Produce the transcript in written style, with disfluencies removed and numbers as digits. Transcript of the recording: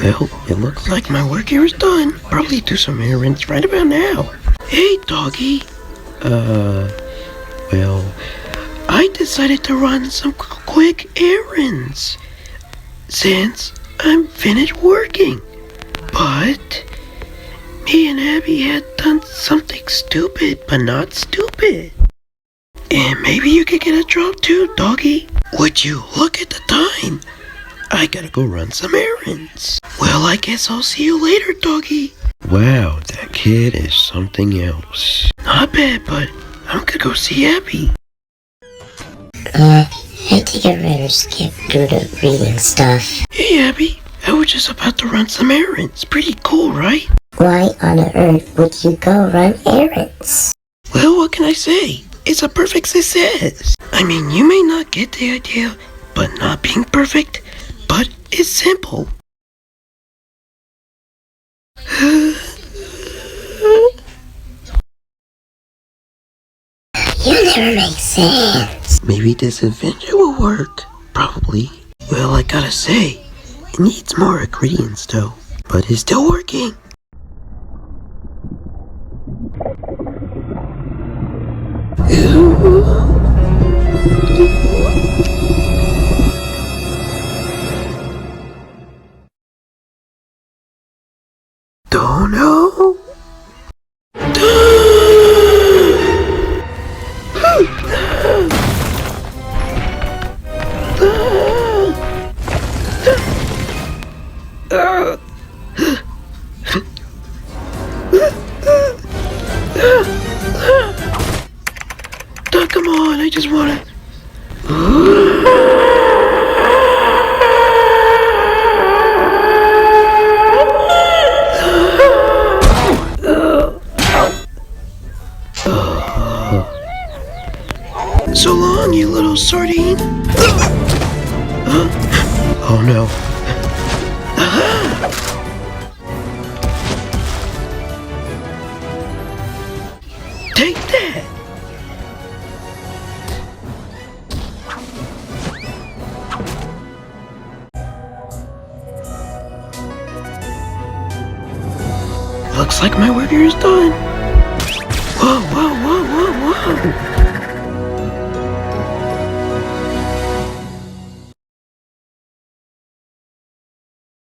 Well, it looks like my work here is done. Probably do some errands right about now. Hey, doggy. Well, I decided to run some quick errands since I'm finished working. But me and Abby had done something stupid, but not stupid. And maybe you could get a job too, doggy. Would you look at the time? I gotta go run some errands. Well, I guess I'll see you later, doggy. Wow, that kid is something else. Not bad, but I'm gonna go see Abby. I think I'd rather skip through the reading stuff. Hey, Abby. I was just about to run some errands. Pretty cool, right? Why on earth would you go run errands? Well, what can I say? It's a perfect success. I mean, you may not get the idea, but not being perfect, but it's simple. You never make sense. Maybe this adventure will work. Probably. Well, I gotta say, it needs more ingredients though. But it's still working. Don't know. Come on, I just wanna... So long, you little sardine. Oh no. Take that! Looks like my work here is done. Whoa, whoa, whoa, whoa, whoa.